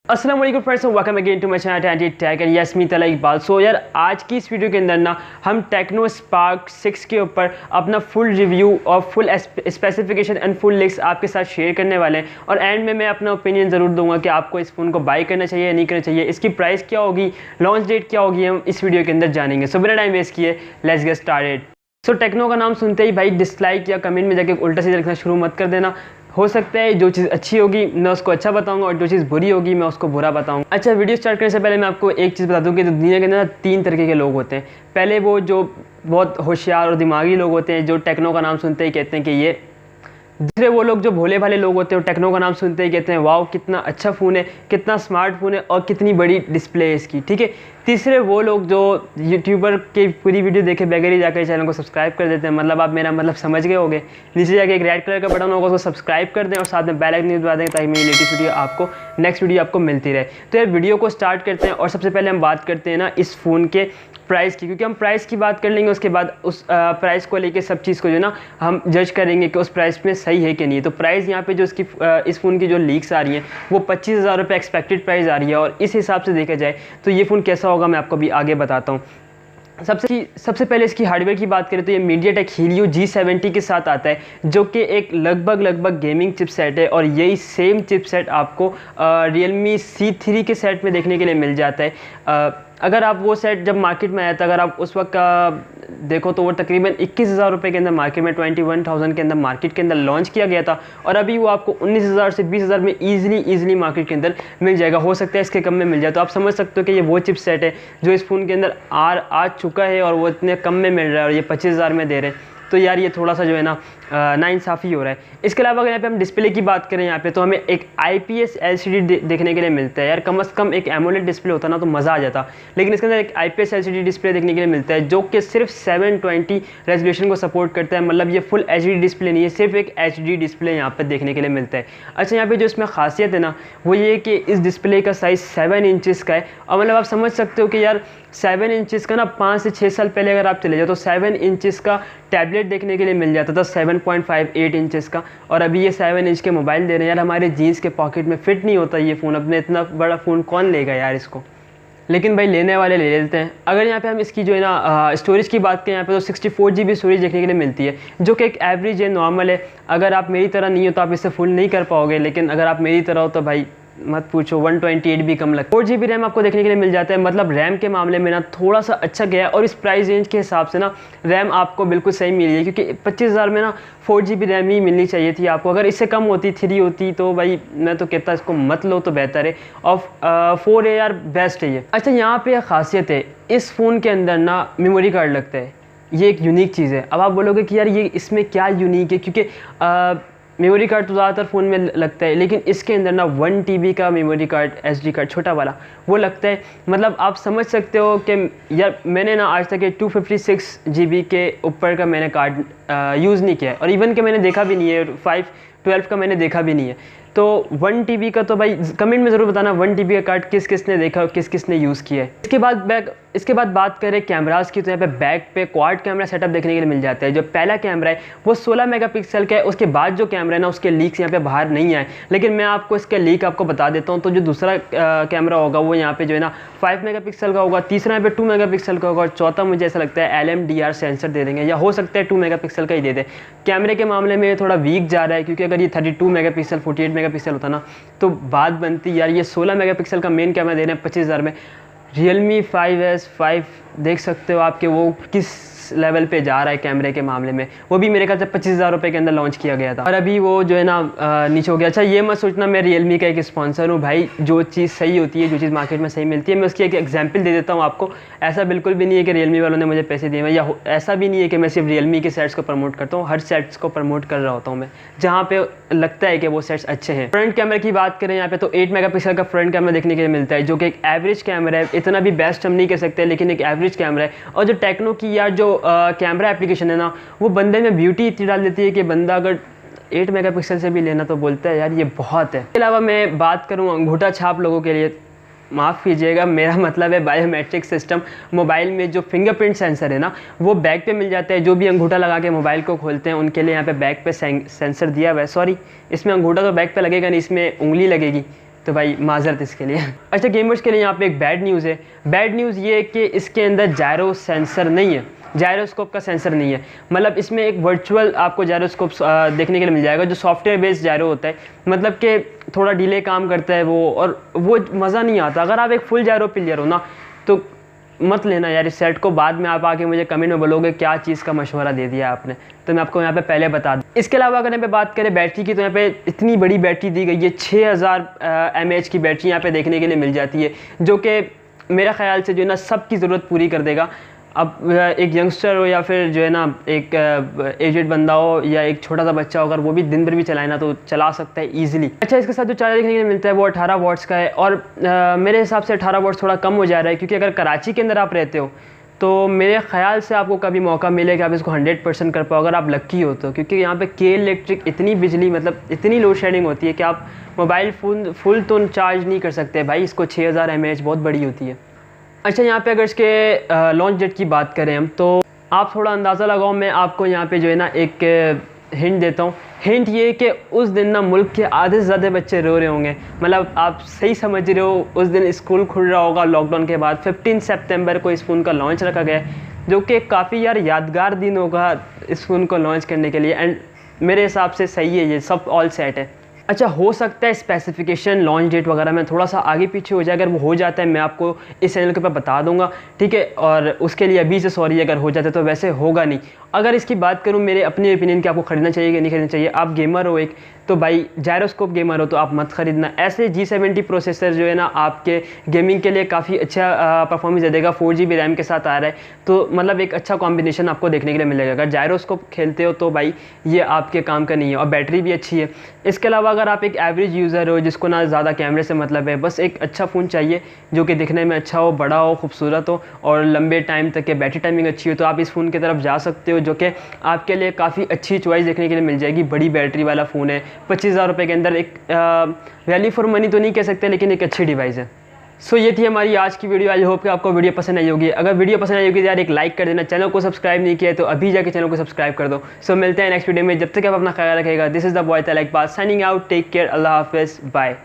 अस्सलाम वालेकुम friends, welcome again to my channel tech and यस मी तला इकबाल। सो यार आज की इस वीडियो के अंदर ना हम टेक्नो स्पार्क 6 के ऊपर अपना फुल रिव्यू और full specification and full links आपके साथ शेयर करने वाले हैं। और एंड में मैं अपना ओपिनियन ज़रूर दूंगा कि आपको इस फ़ोन को बाय करना चाहिए या नहीं करना चाहिए, इसकी प्राइस क्या होगी, लॉन्च डेट क्या होगी, हम इस वीडियो के अंदर जानेंगे। सो बिना टाइम वेस्ट किए let's get started. So techno का नाम सुनते ही भाई डिसलाइक या कमेंट में जाके उल्टा सीधा लिखना शुरू मत कर देना। हो सकता है जो चीज़ अच्छी होगी मैं उसको अच्छा बताऊंगा और जो चीज़ बुरी होगी मैं उसको बुरा बताऊंगा। अच्छा, वीडियो स्टार्ट करने से पहले मैं आपको एक चीज़ बता दूं कि दुनिया के अंदर 3 तरीके के लोग होते हैं। पहले वो जो बहुत होशियार और दिमागी लोग होते हैं जो टेक्नो का नाम सुनते ही कहते हैं कि ये। दूसरे वो लोग जो भोले भाले लोग होते हैं टेक्नो का नाम सुनते ही कहते हैं वाओ कितना अच्छा फ़ोन है, कितना स्मार्ट फ़ोन है और कितनी बड़ी डिस्प्ले है इसकी, ठीक है। तीसरे वो लोग जो यूट्यूबर की पूरी वीडियो देखे बगैर ही जाकर चैनल को सब्सक्राइब कर देते हैं। मतलब आप मेरा मतलब समझ गए होंगे। नीचे जाके एक रेड कलर का बटन होगा, उसको सब्सक्राइब कर दें और साथ में बेल आइकन दबा दें ताकि मेरी लेटेस्ट वीडियो आपको नेक्स्ट वीडियो आपको मिलती रहे। तो यार वीडियो को स्टार्ट करते हैं और सबसे पहले हम बात करते हैं ना इस फ़ोन के प्राइस की, क्योंकि हम प्राइस की बात कर लेंगे उसके बाद उस प्राइस को लेके सब चीज़ को जो ना हम जज करेंगे कि उस प्राइस में सही है कि नहीं। तो प्राइस यहाँ पे जो इसकी इस फ़ोन की जो लीक्स आ रही हैं वो 25,000 रुपये एक्सपेक्टेड प्राइस आ रही है और इस हिसाब से देखा जाए तो ये फ़ोन कैसा होगा मैं आपको भी आगे बताता हूँ। सबसे पहले इसकी हार्डवेयर की बात करें तो ये मीडियाटेक हीलियो G70 के साथ आता है जो कि एक लगभग गेमिंग चिपसेट है और यही सेम चिपसेट आपको Realme C3 के सेट में देखने के लिए मिल जाता है। अगर आप वो सेट जब मार्केट में आया था, अगर आप उस वक्त का देखो तो वो तकरीबन 21,000 रुपये के अंदर मार्केट में 21,000 के अंदर मार्केट के अंदर लॉन्च किया गया था और अभी वो आपको 19,000 से 20,000 में ईजिली मार्केट के अंदर मिल जाएगा। हो सकता है इसके कम में मिल जाए। तो आप समझ सकते हो कि ये वो चिपसेट है जो इस फ़ोन के अंदर आ चुका है और वो इतने कम में मिल रहा है और ये 25,000 में दे रहे हैं। तो यार ये थोड़ा सा जो है ना नाइंसाफ़ी हो रहा है। इसके अलावा अगर यहाँ पे हम डिस्प्ले की बात करें यहाँ पे तो हमें एक IPS LCD देखने के लिए मिलता है। यार कम से कम एक एमोलेड डिस्प्ले होता ना तो मज़ा आ जाता, लेकिन इसके अंदर एक IPS LCD डिस्प्ले देखने के लिए मिलता है जो कि सिर्फ 720 रेजोल्यूशन को सपोर्ट करता है। मतलब ये फुल HD डिस्प्ले नहीं है, सिर्फ एक HD डिस्प्ले यहाँ पर देखने के लिए मिलता है। अच्छा, यहाँ पर जो इसमें खासियत है ना वो ये कि इस डिस्प्ले का साइज़ 7 इंचज़ का है और मतलब आप समझ सकते हो कि यार 7 इंचज़ का ना 5 से 6 साल पहले अगर आप चले जाओ तो 7 इंचज़ का टैबलेट देखने के लिए मिल जाता था 7.58 इंचज़ का, और अभी ये 7 इंच के मोबाइल दे रहे हैं। यार हमारे जीन्स के पॉकेट में फिट नहीं होता ये फ़ोन, अपने इतना बड़ा फ़ोन कौन लेगा यार इसको, लेकिन भाई लेने वाले ले लेते हैं। अगर यहाँ पे हम इसकी जो है ना स्टोरेज की बात करें यहाँ पे तो 64 GB स्टोरेज देखने के लिए मिलती है जो कि एक एवरेज है, नॉर्मल है। अगर आप मेरी तरह नहीं हो तो आप इससे फुल नहीं कर पाओगे, लेकिन अगर आप मेरी तरह हो तो भाई मत पूछो, 128 भी कम लगता है। 4 GB रैम आपको देखने के लिए मिल जाता है। मतलब रैम के मामले में ना थोड़ा सा अच्छा गया है और इस प्राइस रेंज के हिसाब से ना रैम आपको बिल्कुल सही मिली है, क्योंकि 25,000 में ना 4 GB रैम ही मिलनी चाहिए थी आपको। अगर इससे कम होती 3 होती तो भाई मैं तो कहता इसको मत लो तो बेहतर है। और 4 है यार, बेस्ट है ये। अच्छा, यहाँ पे खासियत है इस फ़ोन के अंदर ना मेमोरी कार्ड लगता है, ये एक यूनिक चीज़ है। अब आप बोलोगे कि यार ये इसमें क्या यूनिक है, क्योंकि मेमोरी कार्ड तो ज़्यादातर फ़ोन में लगता है, लेकिन इसके अंदर ना 1 TB का मेमोरी कार्ड SD कार्ड छोटा वाला वो लगता है। मतलब आप समझ सकते हो कि यार मैंने ना आज तक 256 GB के ऊपर का मैंने कार्ड यूज़ नहीं किया है और इवन के मैंने देखा भी नहीं है, 512 का मैंने देखा भी नहीं है। तो 1 TB का तो भाई कमेंट में ज़रूर बताना 1 TB का कार्ड किस किसने देखा और किस किसने यूज़ किया है। इसके बाद बात करें कैमरास की तो यहाँ पे बैक पे क्वाड कैमरा सेटअप देखने के लिए मिल जाता है। जो पहला कैमरा है वो 16 मेगापिक्सल का है। उसके बाद जो कैमरा है ना उसके लीक्स यहाँ पे बाहर नहीं आए, लेकिन मैं आपको इसके लीक आपको बता देता हूँ। तो जो दूसरा कैमरा होगा वो यहाँ पे जो है ना 5 मेगापिक्सल का होगा, तीसरा यहाँ पे 2 मेगापिक्सल का होगा और चौथा मुझे ऐसा लगता है LMDR सेंसर दे देंगे, या हो सकता है 2 मेगापिक्सल का ही दे दे। कैमरे के मामले में थोड़ा वीक जा रहा है, क्योंकि अगर ये 32 मेगापिक्सल 48 मेगापिक्सल होता ना तो बात बनती। यार ये 16 मेगापिक्सल का मेन कैमरा दे रहे हैं 25,000 में। Realme 5S5 देख सकते हो आपके वो किस लेवल पे जा रहा है कैमरे के मामले में, वो भी मेरे ख्याल से 25,000 रुपये के अंदर लॉन्च किया गया था और अभी वो जो है ना नीचे हो गया। अच्छा, ये मत सोचना मैं Realme का एक स्पॉन्सर हूँ भाई। जो चीज़ सही होती है, जो चीज़ मार्केट में सही मिलती है, मैं उसकी एक एग्जांपल दे देता हूँ आपको। ऐसा बिल्कुल भी नहीं है कि Realme वालों ने मुझे पैसे दिए हैं, या ऐसा भी नहीं है कि मैं सिर्फ Realme के सेट्स को प्रमोट करता हूँ। हर सेट्स को प्रमोट कर रहा होता हूँ मैं जहाँ पे लगता है कि वो सेट्स अच्छे हैं। फ्रंट कैमरा की बात करें यहाँ पे तो 8 मेगापिक्सल का फ्रंट कैमरा देखने के लिए मिलता है जो कि एक एवरेज कैमरा है। इतना भी बेस्ट हम नहीं कह सकते, लेकिन एक एवरेज कैमरा है। और जो टेक्नो की यार जो कैमरा एप्लीकेशन है ना वो बंदे में ब्यूटी इतनी डाल देती है कि बंदा अगर 8 मेगापिक्सल से भी लेना तो बोलता है यार ये बहुत है। इसके अलावा मैं बात करूँ अंगूठा छाप लोगों के लिए, माफ़ कीजिएगा मेरा मतलब है बायोमेट्रिक सिस्टम। मोबाइल में जो फिंगरप्रिंट सेंसर है ना वो बैक पे मिल जाता है। जो भी अंगूठा लगा के मोबाइल को खोलते हैं उनके लिए यहाँ पे बैक पे सेंसर दिया हुआ है। सॉरी, इसमें अंगूठा तो बैक पे लगेगा नहीं, इसमें उंगली लगेगी। तो भाई माजरत इसके लिए। अच्छा, गेमर्स के लिए यहाँ पे एक बैड न्यूज़ है। बैड न्यूज़ ये है कि इसके अंदर जायरो सेंसर नहीं है, जायरोस्कोप का सेंसर नहीं है। मतलब इसमें एक वर्चुअल आपको जायरोस्कोप देखने के लिए मिल जाएगा, जो सॉफ्टवेयर बेस्ड जायरो होता है, मतलब कि थोड़ा डिले काम करता है वो, और वो मज़ा नहीं आता। अगर आप एक फुल जायरो प्लेयर हो ना तो मत लेना यार इस सेट को। बाद में आप आके मुझे कमेंट में बोलोगे क्या चीज़ का मशवरा दे दिया आपने, तो मैं आपको यहाँ पे पहले बता दूँ। इसके अलावा अगर यहाँ पे बात करें बैटरी की, तो यहाँ पे इतनी बड़ी बैटरी दी गई है, 6000 mAh की बैटरी यहाँ पे देखने के लिए मिल जाती है, जो कि मेरा ख्याल से जो है ना सबकी ज़रूरत पूरी कर देगा। अब एक यंगस्टर हो या फिर जो है ना एक एजेड बंदा हो या एक छोटा सा बच्चा हो, अगर वो भी दिन भर भी चलाए ना तो चला सकता है ईजिली। अच्छा, इसके साथ जो चार्जर देखने के लिए मिलता है वो 18 वॉट्स का है, और मेरे हिसाब से 18 वॉट्स थोड़ा कम हो जा रहा है, क्योंकि अगर कराची के अंदर आप रहते हो तो मेरे ख्याल से आपको कभी मौका मिले कि आप इसको 100% कर पाओ, अगर आप लक्की हो तो। क्योंकि यहाँ पे के इलेक्ट्रिक इतनी बिजली, मतलब इतनी लोड शेडिंग होती है कि आप मोबाइल फ़ोन फुल तो चार्ज नहीं कर सकते भाई। इसको 6000 mAh बहुत बड़ी होती है। अच्छा, यहाँ पे अगर इसके लॉन्च डेट की बात करें हम, तो आप थोड़ा अंदाज़ा लगाओ। मैं आपको यहाँ पे जो है ना एक हिंट देता हूँ। हिंट ये कि उस दिन ना मुल्क के आधे से ज़्यादा बच्चे रो रहे होंगे, मतलब आप सही समझ रहे हो। उस दिन स्कूल खुल रहा होगा लॉकडाउन के बाद। 15 सितंबर को इस फ़ोन का लॉन्च रखा गया है, जो कि काफ़ी यार यादगार दिन होगा इस फ़ोन को लॉन्च करने के लिए। एंड मेरे हिसाब से सही है, ये सब ऑल सेट है। अच्छा, हो सकता है स्पेसिफिकेशन लॉन्च डेट वगैरह में थोड़ा सा आगे पीछे हो जाए। अगर वो हो जाता है मैं आपको इस चैनल के ऊपर बता दूंगा, ठीक है। और उसके लिए अभी से सॉरी अगर हो जाता है, तो वैसे होगा नहीं। अगर इसकी बात करूं मेरे अपने ओपिनियन कि आपको खरीदना चाहिए कि नहीं खरीदना चाहिए, आप गेमर हो एक, तो भाई जायरोस्कोप गेमर हो तो आप मत खरीदना। ऐसे G70 प्रोसेसर जो है ना आपके गेमिंग के लिए काफ़ी अच्छा परफॉर्मेंस दे देगा। 4GB रैम के साथ आ रहा है, तो मतलब एक अच्छा कॉम्बिनेशन आपको देखने के लिए मिलेगा। अगर जायरोस्कोप खेलते हो तो भाई ये आपके काम का नहीं है, और बैटरी भी अच्छी है। इसके अलावा अगर आप एक एवरेज यूज़र हो जिसको ना ज़्यादा कैमरे से मतलब है, बस एक अच्छा फ़ोन चाहिए जो कि दिखने में अच्छा हो, बड़ा हो, खूबसूरत हो और लंबे टाइम तक के बैटरी टाइमिंग अच्छी हो, तो आप इस फ़ोन की तरफ जा सकते हो, जो कि आपके लिए काफ़ी अच्छी चॉइस देखने के लिए मिल जाएगी। बड़ी बैटरी वाला फ़ोन है, 25,000 रुपये के अंदर। एक वैल्यू फॉर मनी तो नहीं कह सकते, लेकिन एक अच्छी डिवाइस है। सो ये थी हमारी आज की वीडियो। आई होप कि आपको वीडियो पसंद आई होगी। अगर वीडियो पसंद आई होगी तो यार एक लाइक कर देना। चैनल को सब्सक्राइब नहीं किया है तो अभी जाके चैनल को सब्सक्राइब कर दो। सो मिलते हैं नेक्स्ट वीडियो में, जब तक आप अपना ख्याल रखिएगा। दिस इज़ द बॉय तलक बात साइनिंग आउट। टेक केयर, अल्लाह हाफिज़, बाय।